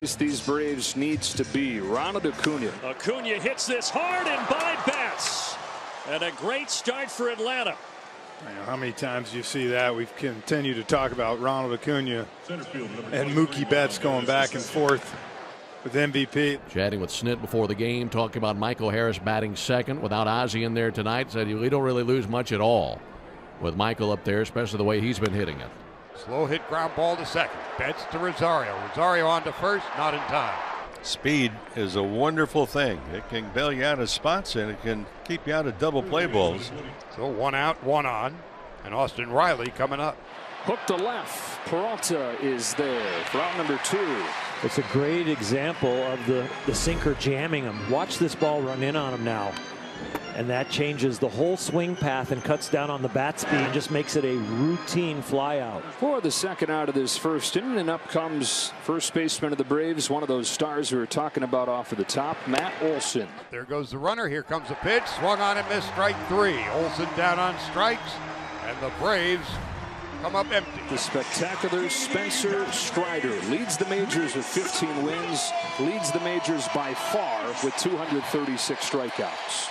These Braves needs to be. Ronald Acuna. Acuna hits this hard and by Betts. And a great start for Atlanta. How many times do you see that? We've continued to talk about Ronald Acuna and Mookie Betts going back and forth with MVP. Chatting with Snit before the game, talking about Michael Harris batting second without Ozzie in there tonight. Said we don't really lose much at all with Michael up there, especially the way he's been hitting it. Slow hit ground ball to second. Betts to Rosario. Rosario on to first, not in time. Speed is a wonderful thing. It can bail you out of spots and it can keep you out of double play balls. So 1 out, 1 on, and Austin Riley coming up. Hook to left. Peralta is there for out number 2. It's a great example of the sinker jamming him. Watch this ball run in on him now. And that changes the whole swing path and cuts down on the bat speed and just makes it a routine fly out. For the second out of this first inning, and up comes first baseman of the Braves, one of those stars we were talking about off of the top, Matt Olson. There goes the runner. Here comes the pitch. Swung on and missed, strike 3. Olson down on strikes, and the Braves come up empty. The spectacular Spencer Strider leads the majors with 15 wins, leads the majors by far with 236 strikeouts.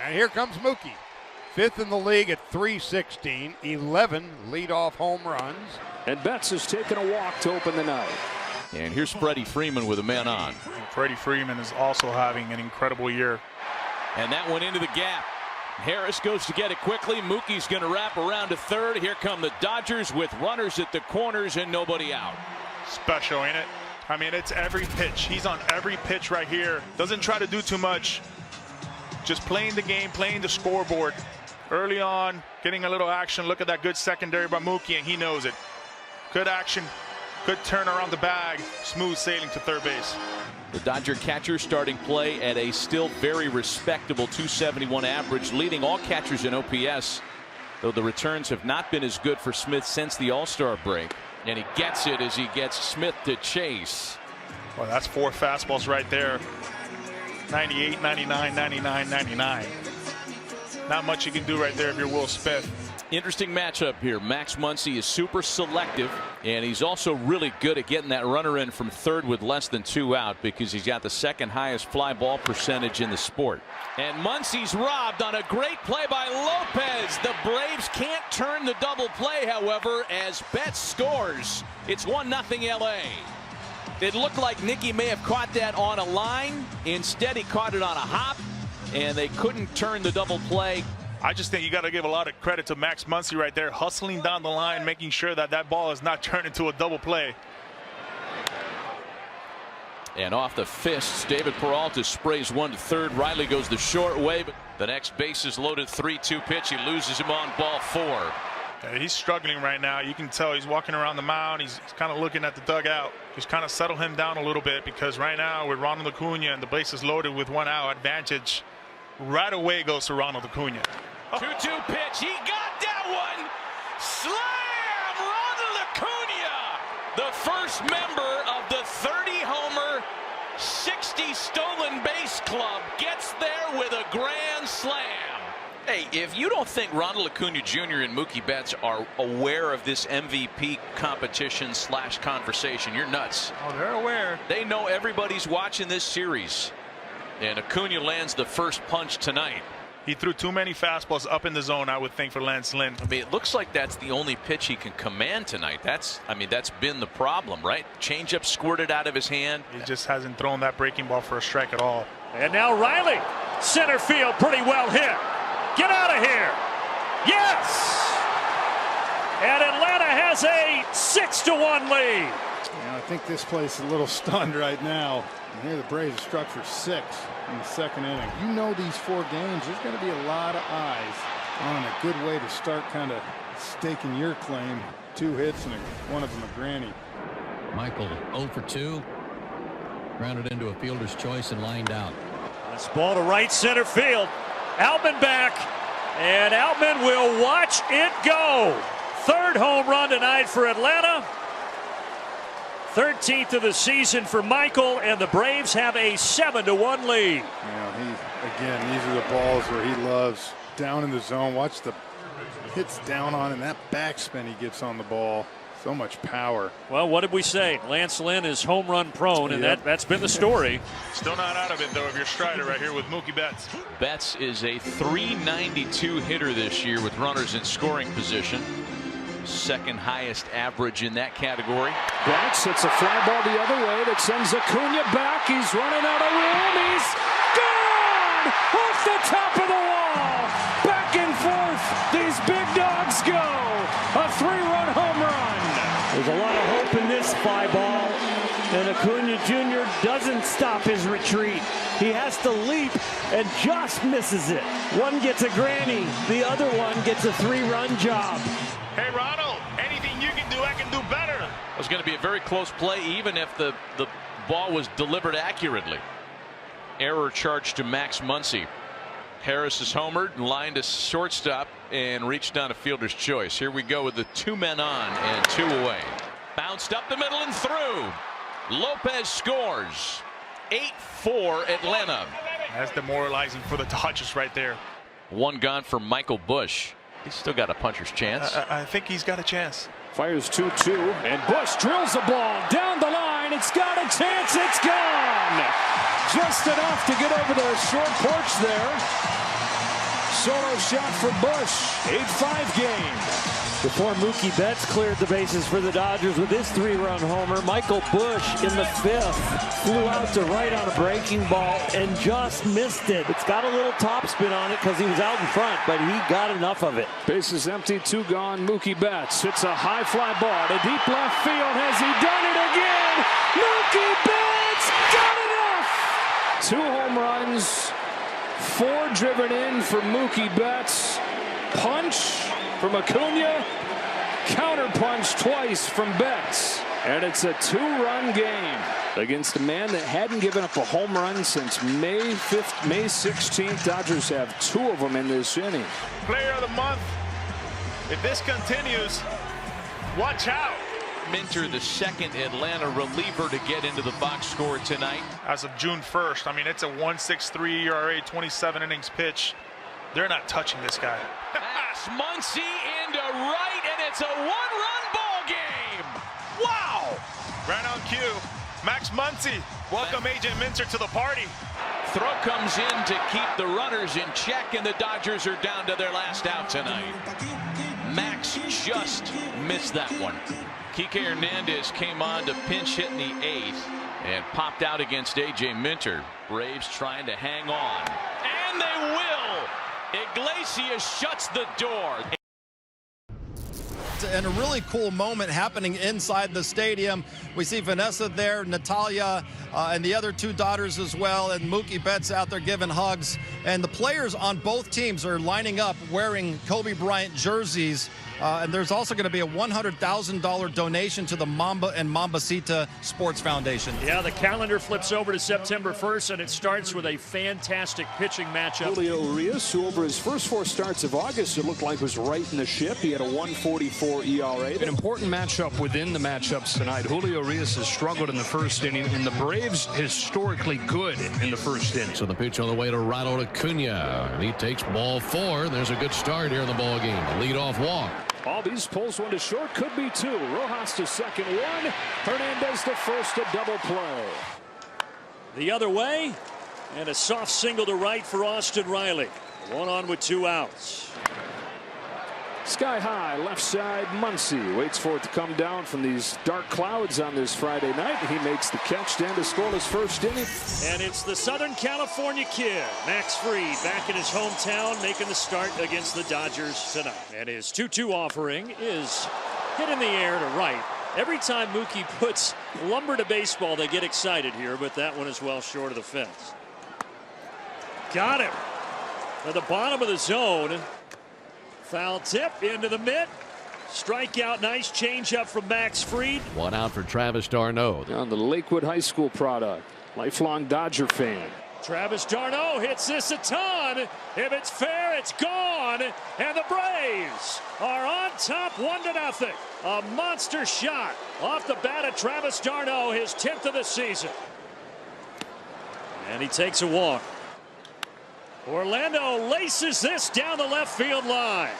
And here comes Mookie. 5th in the league at .316, 11 leadoff home runs. And Betts has taken a walk to open the night. And here's Freddie Freeman with a man on. Freddie Freeman is also having an incredible year. And that went into the gap. Harris goes to get it quickly. Mookie's going to wrap around to third. Here come the Dodgers with runners at the corners and nobody out. Special, ain't it? I mean, it's every pitch. He's on every pitch right here. Doesn't try to do too much. Just playing the game, playing the scoreboard. Early on, getting a little action. Look at that good secondary by Mookie, and he knows it. Good action, good turn around the bag. Smooth sailing to third base. The Dodger catcher starting play at a still very respectable .271 average, leading all catchers in OPS, though the returns have not been as good for Smith since the All-Star break. And he gets it as he gets Smith to chase. Well, that's 4 fastballs right there. 98, 99, 99, 99. Not much you can do right there if you're Will Smith. Interesting matchup here. Max Muncy is super selective, and he's also really good at getting that runner in from third with less than 2 out because he's got the second highest fly ball percentage in the sport. And Muncy's robbed on a great play by Lopez. The Braves can't turn the double play, however, as Betts scores. It's 1-0 LA. It looked like Nicky may have caught that on a line. Instead, he caught it on a hop, and they couldn't turn the double play. I just think you got to give a lot of credit to Max Muncy right there, hustling down the line, making sure that that ball is not turned into a double play. And off the fists, David Peralta sprays one to third. Riley goes the short way, but the next base is loaded. 3-2 pitch. He loses him on ball 4. Yeah, he's struggling right now. You can tell he's walking around the mound. He's kind of looking at the dugout. Just kind of settle him down a little bit because right now with Ronald Acuna and the base is loaded with 1 out, advantage right away goes to Ronald Acuna. 2-2 pitch. He got that one. Slam! Ronald Acuna, the first member of the 30-homer, 60 stolen base club, gets there with a grand slam. Hey, if you don't think Ronald Acuna Jr. and Mookie Betts are aware of this MVP competition / conversation, you're nuts. Oh, they're aware. They know everybody's watching this series. And Acuna lands the first punch tonight. He threw too many fastballs up in the zone, I would think, for Lance Lynn. I mean, it looks like that's the only pitch he can command tonight. That's been the problem, right? Changeup squirted out of his hand. He just hasn't thrown that breaking ball for a strike at all. And now Riley, center field, pretty well hit. Get out of here. Yes! And Atlanta has a 6-1 lead. I think this place is a little stunned right now. And here the Braves struck for 6 in the second inning. You know these 4 games, there's going to be a lot of eyes on a good way to start kind of staking your claim. 2 hits and one of them a granny. Michael 0 for 2. Grounded into a fielder's choice and lined out. This ball to right center field. Outman back, and Outman will watch it go. 3rd home run tonight for Atlanta. 13th of the season for Michael, and the Braves have a 7-1 lead. Again, these are the balls where he loves. Down in the zone. Watch the hits down on, and that backspin he gets on the ball. So much power. Well, what did we say? Lance Lynn is home run prone, and that's been the story. Still not out of it, though, if you're Strider right here with Mookie Betts. Betts is a .392 hitter this year with runners in scoring position. Second highest average in that category. Betts hits a fly ball the other way that sends Acuna back. He's running out of room. He's gone off the top of the wall. Back and forth. These big dogs go. A 3-run home run. There's a lot of hope in this fly ball, and Acuna Jr. doesn't stop his retreat. He has to leap and just misses it. One gets a granny, the other one gets a 3-run job. Hey, Ronald, anything you can do, I can do better. It was going to be a very close play, even if the ball was delivered accurately. Error charge to Max Muncy. Harris is homered, lined to shortstop, and reached down a fielder's choice. Here we go with the 2 men on and 2 away. Bounced up the middle and through. Lopez scores. 8-4 Atlanta. That's demoralizing for the Dodgers right there. 1 gone for Michael Busch. He's still got a puncher's chance. I think he's got a chance. Fires 2-2, and Busch drills the ball down the line. It's got a chance. It's gone. Just enough to get over the short porch there. Solo shot for Busch. 8-5 game. Before Mookie Betts cleared the bases for the Dodgers with his 3-run homer, Michael Busch in the 5th flew out to right on a breaking ball and just missed it. It's got a little topspin on it because he was out in front, but he got enough of it. Bases empty, 2 gone. Mookie Betts hits a high fly ball to deep left field. Has he done it again? Mookie Betts got enough! 2 home runs, 4 driven in for Mookie Betts. Punch from Acuna, counter punch twice from Betts, and it's a 2-run game against a man that hadn't given up a home run since May 16th. Dodgers have 2 of them in this inning. Player of the month. If this continues, watch out. Minter, the second Atlanta reliever to get into the box score tonight. As of June 1st, I mean, it's a 1.63 ERA, 27 innings pitch. They're not touching this guy. Max Muncy into right, and it's a 1-run ball game. Wow! Right on cue. Max Muncy. Welcome Agent Minter to the party. Throw comes in to keep the runners in check, and the Dodgers are down to their last out tonight. Max just missed that one. Kike Hernandez came on to pinch hit in the 8th and popped out against A.J. Minter. Braves trying to hang on. And they will! Iglesias shuts the door. And a really cool moment happening inside the stadium. We see Vanessa there, Natalia, and the other 2 daughters as well, and Mookie Betts out there giving hugs. And the players on both teams are lining up wearing Kobe Bryant jerseys. And there's also going to be a $100,000 donation to the Mamba and Mambacita Sports Foundation. Yeah, the calendar flips over to September 1st, and it starts with a fantastic pitching matchup. Julio Urias, who over his first 4 starts of August, it looked like was right in the ship. He had a 1.44 ERA. An important matchup within the matchups tonight. Julio Urias has struggled in the first inning, and the Braves historically good in the first inning. So the pitch on the way to Ronald Acuna. He takes ball 4. There's a good start here in the ball game. A leadoff walk. Albies pulls one to short, could be 2. Rojas to second, 1. Hernandez to first, a double play. The other way, and a soft single to right for Austin Riley. 1 on with 2 outs. Sky high, left side, Muncy waits for it to come down from these dark clouds on this Friday night. He makes the catch down to score his first inning. And it's the Southern California kid, Max Fried, back in his hometown, making the start against the Dodgers tonight. And his 2-2 offering is hit in the air to right. Every time Mookie puts lumber to baseball, they get excited here, but that one is well short of the fence. Got him. At the bottom of the zone. Foul tip into the mitt. Strikeout, nice changeup from Max Fried. 1 out for Travis d'Arnaud. On the Lakewood High School product. Lifelong Dodger fan. Travis d'Arnaud hits this a ton. If it's fair, it's gone. And the Braves are on top 1-0. A monster shot off the bat of Travis d'Arnaud, his 10th of the season. And he takes a walk. Orlando laces this down the left field line.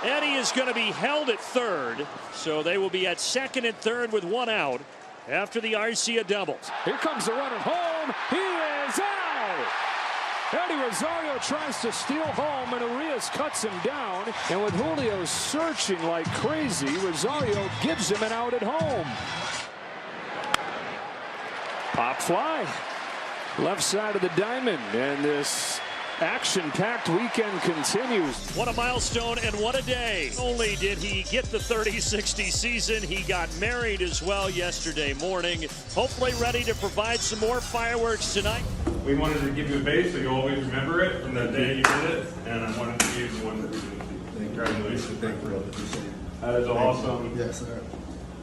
And he is going to be held at third. So they will be at second and third with one out after the Arcia doubles. Here comes the runner home. He is out. Eddie Rosario tries to steal home, and Urias cuts him down. And with Julio searching like crazy, Rosario gives him an out at home. Pop fly. Left side of the diamond, and this action-packed weekend continues. What a milestone and what a day. Not only did he get the 30-60 season, he got married as well yesterday morning. Hopefully ready to provide some more fireworks tonight. We wanted to give you a base so you always remember it from the day you did it, and I wanted to give you one. Congratulations. Thank you. That is awesome. Yes, sir.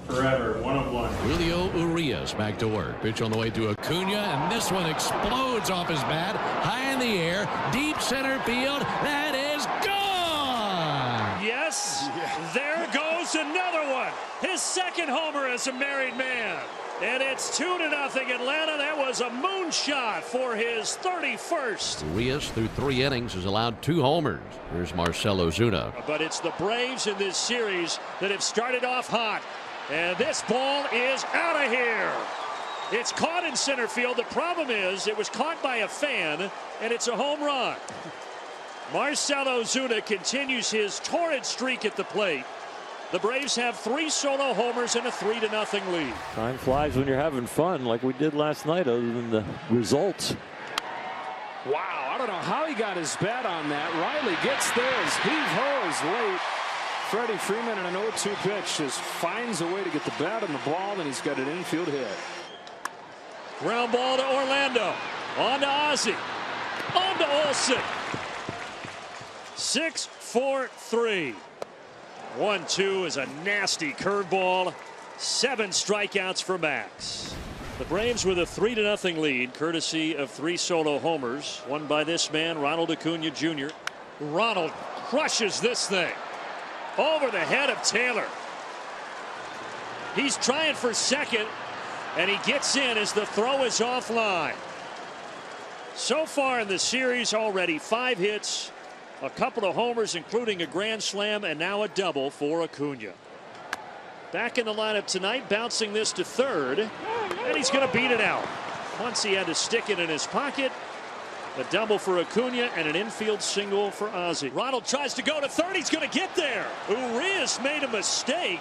Forever, 1 of 1. Julio Urias back to work. Pitch on the way to Acuna, and this one explodes off his bat. High in the air, deep center field. That is gone! Yes, there goes another one. His second homer as a married man. And it's 2-0 Atlanta. That was a moonshot for his 31st. Urias, through 3 innings, has allowed 2 homers. Here's Marcell Ozuna. But it's the Braves in this series that have started off hot. And this ball is out of here. It's caught in center field. The problem is it was caught by a fan, and it's a home run. Marcell Ozuna continues his torrid streak at the plate. The Braves have 3 solo homers and a 3-0 lead. Time flies when you're having fun, like we did last night, other than the results. Wow, I don't know how he got his bat on that. Riley gets there as heave-ho is late. Freddie Freeman in an 0-2 pitch just finds a way to get the bat on the ball, and he's got an infield hit. Ground ball to Orlando. On to Ozzie. On to Olson. 6-4-3. 1-2 is a nasty curveball. 7 strikeouts for Max. The Braves with a 3-0 lead, courtesy of 3 solo homers, one by this man, Ronald Acuna Jr. Ronald crushes this thing over the head of Taylor. He's trying for second, and he gets in as the throw is offline. So far in the series, already 5 hits, a couple of homers, including a grand slam, and now a double for Acuna. Back in the lineup tonight, bouncing this to third, and he's going to beat it out. Once he had to stick it in his pocket. A double for Acuna and an infield single for Ozzie. Ronald tries to go to third. He's going to get there. Urias made a mistake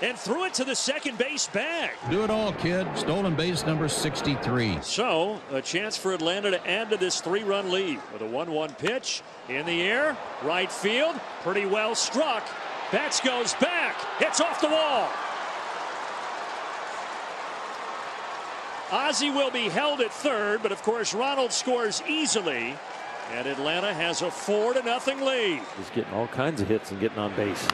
and threw it to the second base bag. Do it all, kid. Stolen base number 63. So a chance for Atlanta to add to this 3-run lead with a 1-1 pitch in the air. Right field. Pretty well struck. Betts goes back. It's off the wall. Ozzie will be held at third, but of course Ronald scores easily, and Atlanta has a 4-0 lead. He's getting all kinds of hits and getting on base.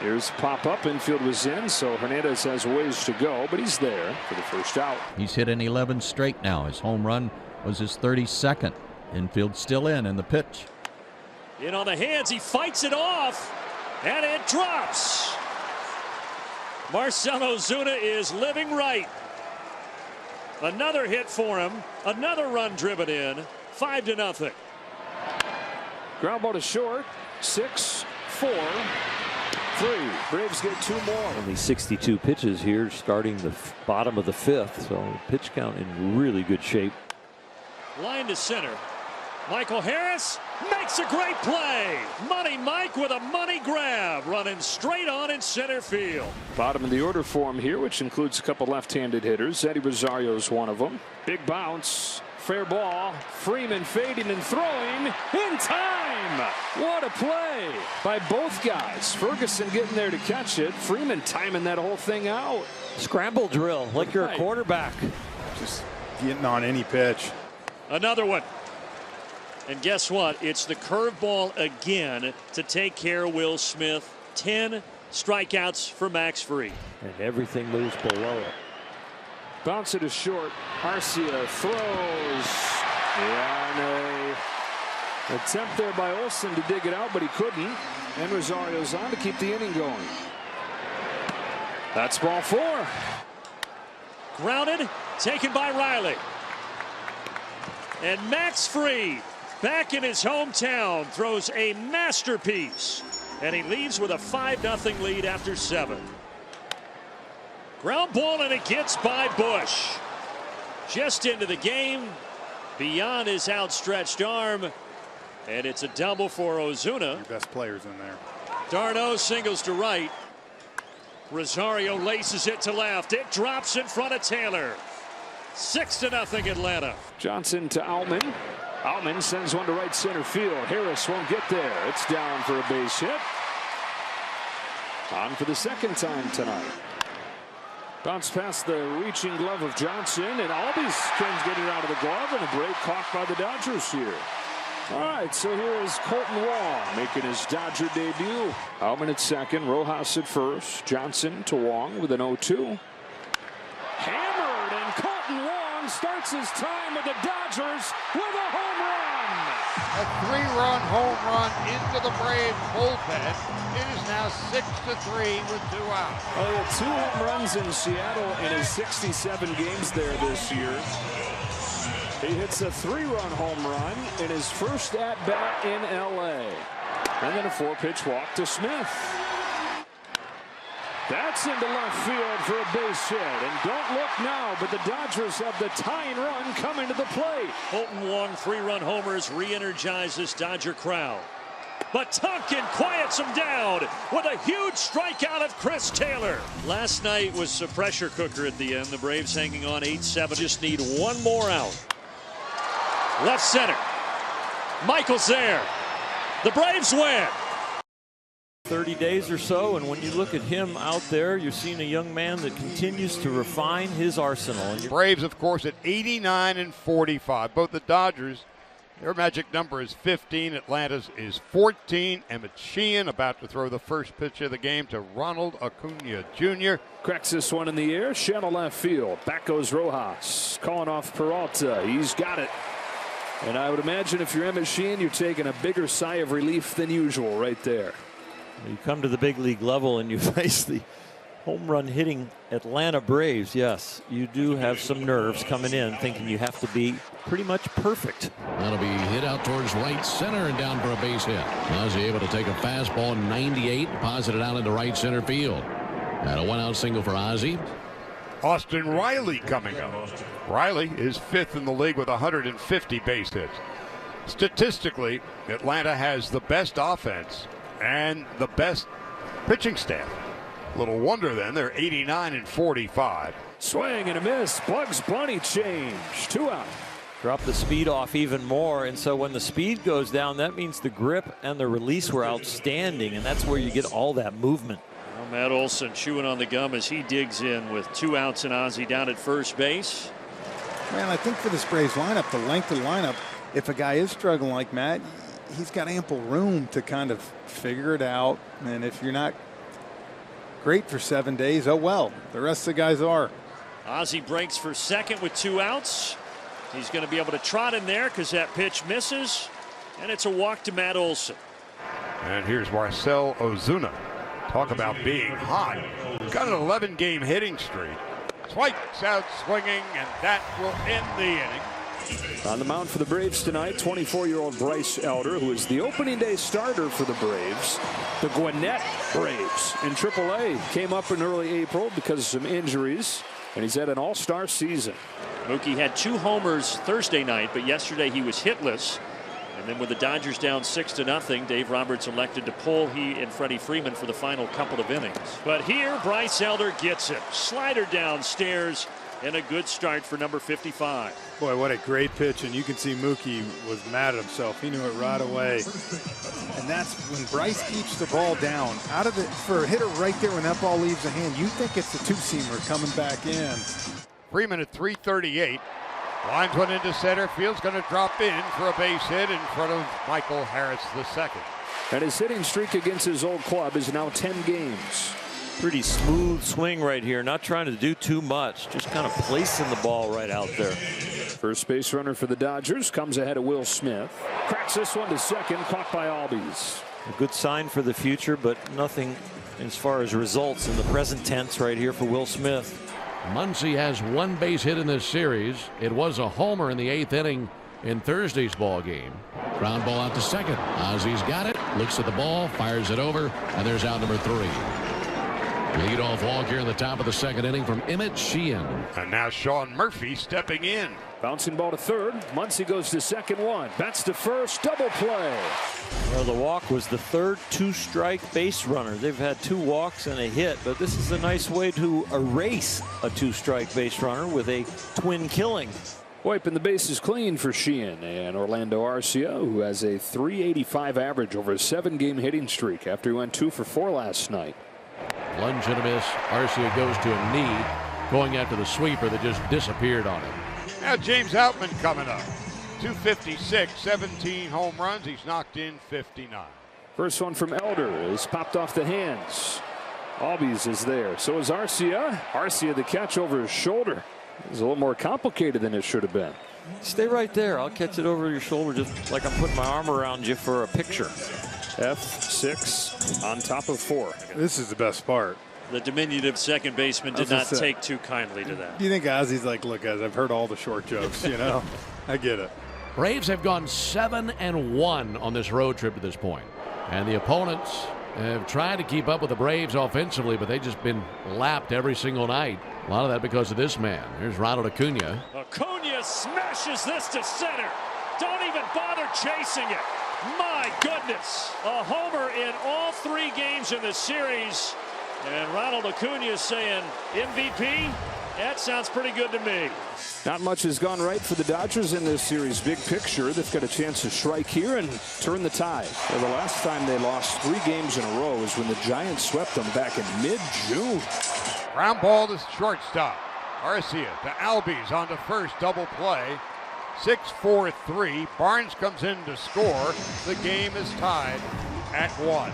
Here's pop-up. Infield was in, so Hernandez has ways to go, but he's there for the first out. He's hit in 11 straight now. His home run was his 32nd. Infield still in the pitch. In on the hands, he fights it off, and it drops. Marcell Ozuna is living right. Another hit for him, another run driven in, 5-0. Ground ball to short, 6-4-3. Braves get 2 more. Only 62 pitches here, starting the bottom of the 5th, so pitch count in really good shape. Line to center. Michael Harris makes a great play. Money Mike with a money grab, running straight on in center field. Bottom of the order for him here, which includes a couple left-handed hitters. Eddie Rosario's one of them. Big bounce, fair ball. Freeman fading and throwing in time. What a play by both guys. Ferguson getting there to catch it. Freeman timing that whole thing out. Scramble drill, like you're a quarterback. Just getting on any pitch. Another one. And guess what? It's the curveball again to take care of Will Smith. 10 strikeouts for Max Fried. And everything moves below it. Bounce it is short. Arcia throws. Yeah, an attempt there by Olson to dig it out, but he couldn't. And Rosario's on to keep the inning going. That's ball 4. Grounded, taken by Riley. And Max Fried back in his hometown, throws a masterpiece, and he leaves with a 5-0 lead after 7. Ground ball, and it gets by Bush. Just into the game, beyond his outstretched arm, and it's a double for Ozuna. Your best players in there. Darno singles to right. Rosario laces it to left. It drops in front of Taylor. 6-0 Atlanta. Johnson to Outman. Outman sends one to right center field. Harris won't get there. It's down for a base hit. On for the second time tonight. Bounce past the reaching glove of Johnson, and Albies can't get it out of the glove, and a break caught by the Dodgers here. All right, so here is Colton Wong making his Dodger debut. Outman at second, Rojas at first, Johnson to Wong with an 0-2. Hammered, and Colton Wong starts his time with the Dodgers with a home run. A 3-run home run into the Braves bullpen. It is now 6-3 with 2 outs. Oh, yeah, 2 home runs in Seattle in his 67 games there this year. He hits a 3-run home run in his first at-bat in L.A. And then a 4-pitch walk to Smith. That's into left field for a base hit. And don't look now, but the Dodgers have the tying run coming to the plate. Colton Wong 3-run homers re-energize this Dodger crowd. But Tonkin quiets him down with a huge strikeout of Chris Taylor. Last night was a pressure cooker at the end. The Braves hanging on 8-7. Just need one more out. Left center. Michael's there. The Braves win. 30 days or so, and when you look at him out there, you're seeing a young man that continues to refine his arsenal. Braves, of course, at 89-45. Both the Dodgers, their magic number is 15. Atlanta's is 14. Emmett Sheehan about to throw the first pitch of the game to Ronald Acuna Jr. Cracks this one in the air, shallow left field. Back goes Rojas, calling off Peralta. He's got it. And I would imagine if you're Emmett Sheehan, you're taking a bigger sigh of relief than usual right there. You come to the big league level and you face the home run hitting Atlanta Braves. Yes, you do have some nerves coming in, thinking you have to be pretty much perfect. That'll be hit out towards right center and down for a base hit. Ozzie able to take a fastball 98, deposit it out into right center field. And a 1-out single for Ozzie. Austin Riley coming up. Riley is 5th in the league with 150 base hits. Statistically, Atlanta has the best offense and the best pitching staff. Little wonder then, they're 89-45. Swing and a miss. Bugs Bunny change. 2 out. Drop the speed off even more, and so when the speed goes down, that means the grip and the release were outstanding, and that's where you get all that movement. Well, Matt Olson chewing on the gum as he digs in with 2 outs and Ozzie down at first base. Man, I think for this Braves lineup, the length of the lineup, if a guy is struggling like Matt, he's got ample room to kind of figure it out. And if you're not great for 7 days, oh well, the rest of the guys are. Ozzie breaks for second with 2 outs. He's going to be able to trot in there because that pitch misses, and it's a walk to Matt Olson. And here's Marcell Ozuna. Talk about being hot. Got an 11-game hitting streak. Swipes out swinging, and that will end the inning. On the mound for the Braves tonight, 24-year-old Bryce Elder, who is the opening day starter for the Braves. The Gwinnett Braves in AAA came up in early April because of some injuries, and he's had an all-star season. Mookie had 2 homers Thursday night, but yesterday he was hitless. And then with the Dodgers down 6-0, Dave Roberts elected to pull he and Freddie Freeman for the final couple of innings. But here, Bryce Elder gets it. Slider downstairs, and a good start for number 55. Boy, what a great pitch, and you can see Mookie was mad at himself. He knew it right away. And that's when Bryce keeps the ball down. Out of it for a hitter right there when that ball leaves the hand, you think it's the 2-seamer coming back in. Freeman at 338. Lines one into center. Field's going to drop in for a base hit in front of Michael Harris II. And his hitting streak against his old club is now 10 games. Pretty smooth swing right here, not trying to do too much, just kind of placing the ball right out there. First base runner for the Dodgers comes ahead of Will Smith. Cracks this one to second, caught by Albies. A good sign for the future, but nothing as far as results in the present tense right here for Will Smith. Muncy has 1 base hit in this series. It was a homer in the 8th inning in Thursday's ball game. Ground ball out to second. Ozzy's got it, looks at the ball, fires it over, and there's out number 3. Leadoff walk here in the top of the second inning from Emmett Sheehan. And now Sean Murphy stepping in. Bouncing ball to third. Muncy goes to second one. Bats to first. Double play. Well, the walk was the third 2-strike base runner. They've had 2 walks and a hit, but this is a nice way to erase a 2-strike base runner with a twin killing. Wiping the bases clean for Sheehan and Orlando Arcia, who has a .385 average over a 7-game hitting streak after he went 2 for 4 last night. Lunge and a miss. Arcia goes to a knee, going after the sweeper that just disappeared on him. Now James Outman coming up. 256, 17 home runs. He's knocked in 59. First one from Elder is popped off the hands. Albies is there. So is Arcia. Arcia the catch over his shoulder. It's a little more complicated than it should have been. Stay right there. I'll catch it over your shoulder just like I'm putting my arm around you for a picture. F6 on top of 4. This is the best part. The diminutive second baseman did not take too kindly to that. Do you think Ozzy's like, look, guys, I've heard all the short jokes, you know? I get it. Braves have gone 7-1 on this road trip to this point. And the opponents have tried to keep up with the Braves offensively, but they've just been lapped every single night. A lot of that because of this man. Here's Ronald Acuna. Acuna smashes this to center. Don't even bother chasing it. My goodness. A homer in all 3 games in the series. And Ronald Acuna is saying, MVP? That sounds pretty good to me. Not much has gone right for the Dodgers in this series. Big picture, they've got a chance to strike here and turn the tide. Well, the last time they lost 3 games in a row was when the Giants swept them back in mid-June. Ground ball to shortstop. Arcia to Albies on to first, double play. 6-4-3. Barnes comes in to score. The game is tied at 1.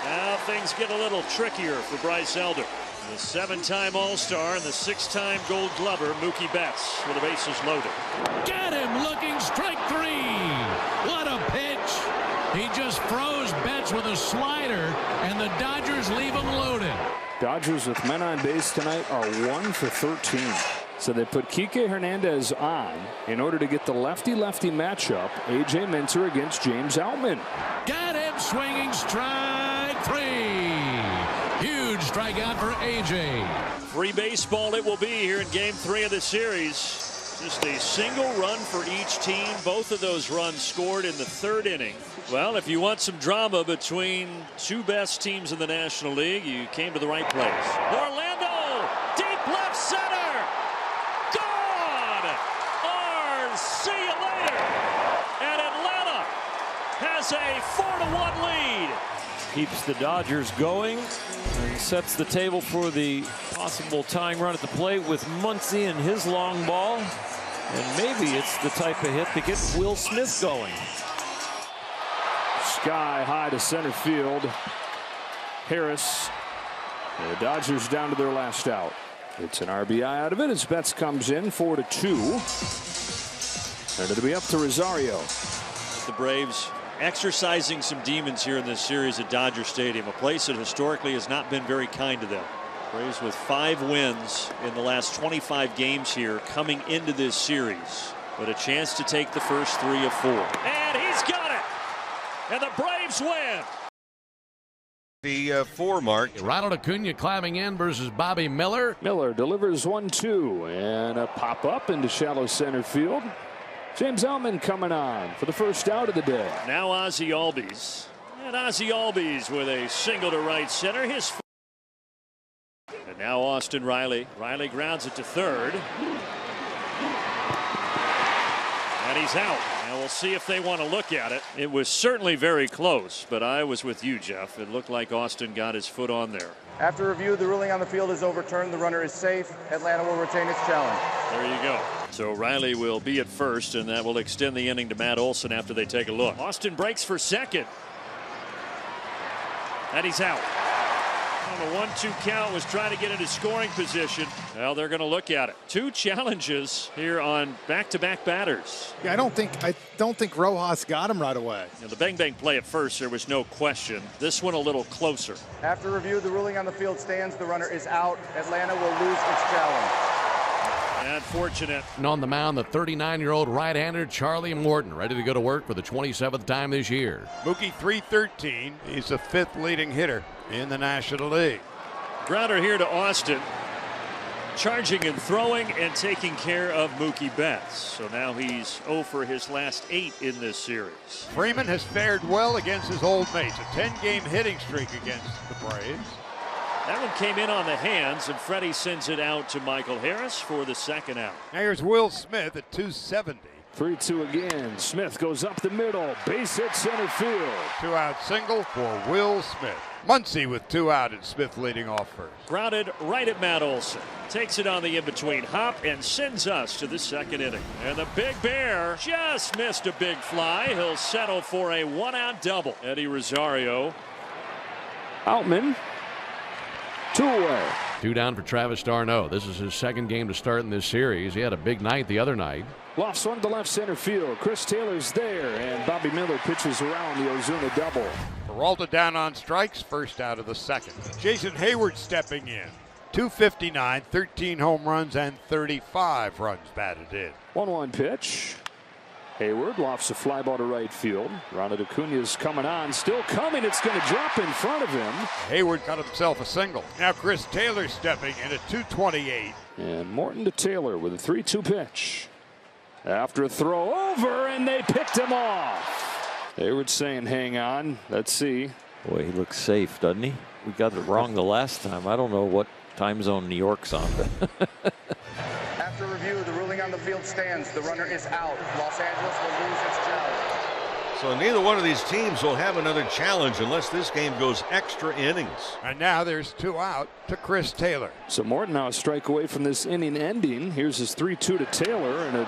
Now things get a little trickier for Bryce Elder. The 7-time All-Star and the 6-time Gold Glover, Mookie Betts, with the bases loaded. Got him looking, strike 3. What a pitch. He just froze Betts with a slider, and the Dodgers leave him loaded. Dodgers with men on base tonight are 1 for 13. So they put Kike Hernandez on in order to get the lefty-lefty matchup. A.J. Minter against James Outman. Got him swinging, strike 3. Huge strikeout for A.J. Free baseball it will be here in Game 3 of the series. Just a single run for each team. Both of those runs scored in the 3rd inning. Well, if you want some drama between 2 best teams in the National League, you came to the right place. Orlando, deep left center. Gone. See you later. And Atlanta has a 4-1 lead. Keeps the Dodgers going and sets the table for the possible tying run at the plate with Muncy and his long ball. And maybe it's the type of hit to get Will Smith going. Sky high to center field. Harris. The Dodgers down to their last out. It's an RBI out of it as Betts comes in 4-2. And it'll be up to Rosario. The Braves exercising some demons here in this series at Dodger Stadium, a place that historically has not been very kind to them. Braves with 5 wins in the last 25 games here coming into this series, but a chance to take the first 3 of 4. And he's got it. And the Braves win. The 4 mark. Ronald Acuna climbing in versus Bobby Miller. Miller delivers 1-2 and a pop up into shallow center field. James Outman coming on for the first out of the day. Now Ozzy Albies. And Ozzy Albies with a single to right center. And now Austin Riley. Riley grounds it to third. And he's out. Now we'll see if they want to look at it. It was certainly very close, but I was with you, Jeff. It looked like Austin got his foot on there. After review, the ruling on the field is overturned. The runner is safe. Atlanta will retain its challenge. There you go. So Riley will be at first, and that will extend the inning to Matt Olson after they take a look. Austin breaks for second. And he's out. On the 1-2 count, was trying to get into scoring position. Well, they're going to look at it. 2 challenges here on back-to-back batters. Yeah, I don't think Rojas got him right away. You know, the bang play at first, there was no question. This one a little closer. After review, the ruling on the field stands. The runner is out. Atlanta will lose its challenge. Unfortunate. And on the mound, the 39-year-old right-hander Charlie Morton, ready to go to work for the 27th time this year. Mookie .313. He's the 5th leading hitter in the National League. Grounder here to Austin. Charging and throwing and taking care of Mookie Betts. So now he's 0 for his last 8 in this series. Freeman has fared well against his old mates. A 10-game hitting streak against the Braves. That one came in on the hands, and Freddie sends it out to Michael Harris for the second out. Now here's Will Smith at 270. 3-2 again. Smith goes up the middle. Base hit center field. 2-out single for Will Smith. Muncy with 2 out and Smith leading off first. Grounded right at Matt Olson. Takes it on the in-between hop and sends us to the second inning. And the Big Bear just missed a big fly. He'll settle for a 1-out double. Eddie Rosario. Outman. 2 away. 2 down for Travis d'Arnaud. This is his 2nd game to start in this series. He had a big night the other night. Lofts one to left center field. Chris Taylor's there, and Bobby Miller pitches around the Ozuna double. Peralta down on strikes, 1st out of the 2nd. Jason Hayward stepping in. 259, 13 home runs, and 35 runs batted in. 1-1 pitch. Hayward lofts a fly ball to right field. Ronald Acuna's coming on, still coming. It's going to drop in front of him. Hayward got himself a single. Now Chris Taylor stepping in at 228. And Morton to Taylor with a 3-2 pitch. After a throw over, and they picked him off. Hayward saying, hang on. Let's see. Boy, he looks safe, doesn't he? We got it wrong the last time. I don't know what time zone New York's on. After review, the ruling on the field stands. The runner is out. Los Angeles will lose its challenge. So neither one of these teams will have another challenge unless this game goes extra innings. And now there's 2 out to Chris Taylor. So Morton now a strike away from this inning ending. Here's his 3-2 to Taylor, and it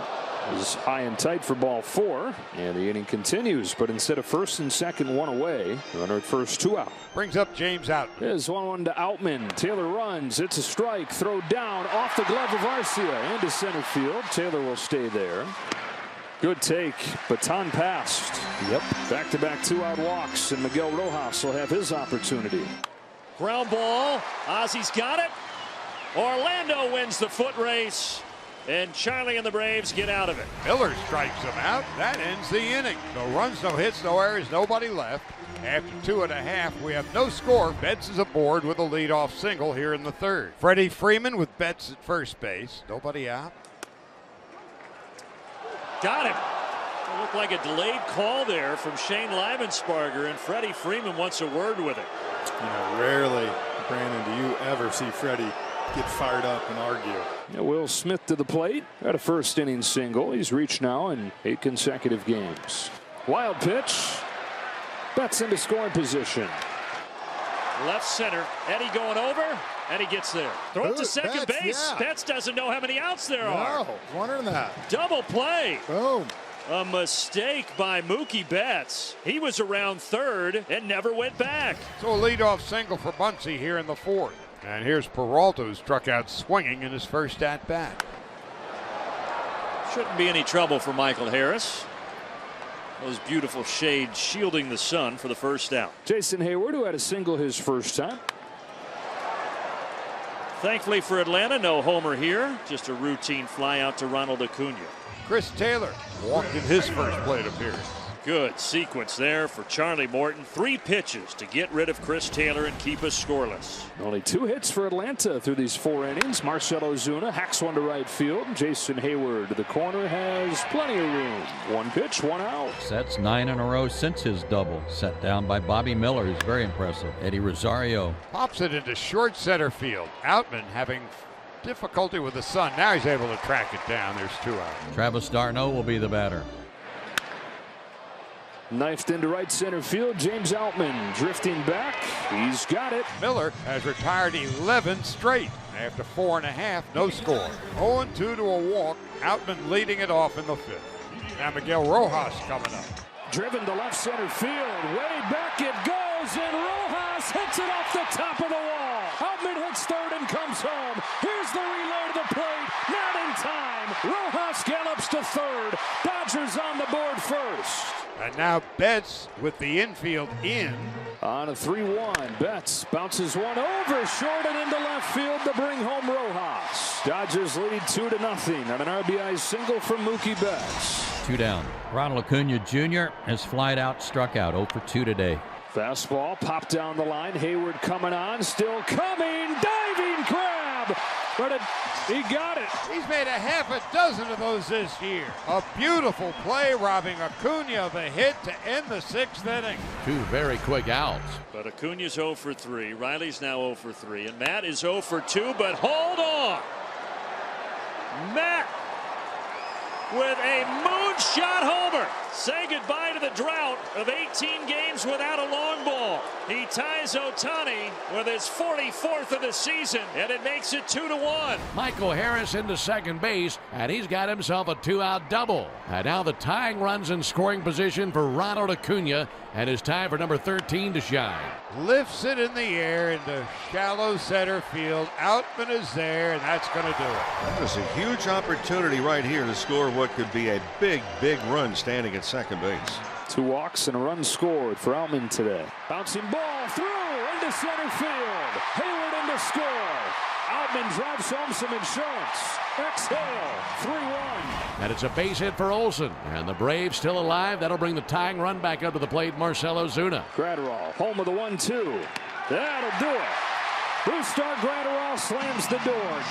is high and tight for ball 4. And the inning continues, but instead of first and second, 1 away. Runner at first, 2 out. Brings up James Outman. Here's 1-1 to Outman. Taylor runs. It's a strike. Throw down off the glove of Arcia into center field. Taylor will stay there. Good take. Baton passed. Yep. Back-to-back 2-out walks, and Miguel Rojas will have his opportunity. Ground ball. Ozzy's got it. Orlando wins the foot race. And Charlie and the Braves get out of it. Miller strikes him out. That ends the inning. No runs, no hits, no errors, nobody left. After 2.5, we have no score. Betts is aboard with a leadoff single here in the 3rd. Freddie Freeman with Betts at first base. Nobody out. Got him. It looked like a delayed call there from Shane Leibensparger, and Freddie Freeman wants a word with it. You know, rarely, Brandon, do you ever see Freddie get fired up and argue. Yeah, Will Smith to the plate. Had a 1st inning single. He's reached now in 8 consecutive games. Wild pitch. Betts into scoring position. Left center. Eddie going over, and he gets there. Throw it to second base. Yeah. Betts doesn't know how many outs there are. No, wondering that. Double play. Boom. A mistake by Mookie Betts. He was around 3rd and never went back. So a leadoff single for Muncy here in the 4th. And here's Peralta, who struck out swinging in his first at-bat. Shouldn't be any trouble for Michael Harris. Those beautiful shades shielding the sun for the 1st out. Jason Hayward, who had a single his first time. Thankfully for Atlanta, no homer here. Just a routine fly out to Ronald Acuna. Chris Taylor walked in his first plate appearance. Good sequence there for Charlie Morton. 3 pitches to get rid of Chris Taylor and keep us scoreless. Only 2 hits for Atlanta through these 4 innings. Marcell Ozuna hacks one to right field. Jason Hayward to the corner has plenty of room. 1 pitch, 1 out. That's 9 in a row since his double. Set down by Bobby Miller, who's very impressive. Eddie Rosario Pops it into short center field. Outman having difficulty with the sun. Now he's able to track it down. There's 2 out. Travis d'Arnaud will be the batter. Knifed into right center field. James Outman drifting back. He's got it. Miller has retired 11 straight. After 4.5, no score. 0-2 to a walk. Outman leading it off in the 5th. Now Miguel Rojas coming up. Driven to left center field. Way back it goes, and Rojas hits it off the top of the wall. Outman hits 3rd and comes home. Here's the relay to the plate. Not in time. Rojas gallops to 3rd. Dodgers on the board 1st. And now Betts with the infield in. On a 3-1, Betts bounces one over short and into left field to bring home Rojas. Dodgers lead 2-0 on an RBI single from Mookie Betts. 2 down. Ronald Acuna Jr. has flied out, struck out, 0 for 2 today. Fastball popped down the line. Hayward coming on, still coming, diving grab, but he got it. He's made a half a dozen of those this year. A beautiful play, robbing Acuna of a hit to end the 6th inning. 2 very quick outs. But Acuna's 0 for 3. Riley's now 0 for 3. And Matt is 0 for 2, but hold on. Matt with a moonshot homer. Say goodbye to the drought of 18 games without a long ball. He ties Ohtani with his 44th of the season, and it makes it 2-1. Michael Harris into second base, and he's got himself a 2-out double. And now the tying runs in scoring position for Ronald Acuna, and it's time for number 13 to shine. Lifts it in the air into shallow center field. Outman is there, and that's going to do it. That was a huge opportunity right here to score what could be a big, big run standing at second base. 2 walks and a run scored for Outman today. Bouncing ball through into center field. Hayward in to score. Outman drives home some insurance. Exhale, 3-1. And it's a base hit for Olsen. And the Braves still alive. That'll bring the tying run back up to the plate, Marcell Ozuna. Graterol, home of the 1-2. That'll do it. Blue Star Graterol slams the door.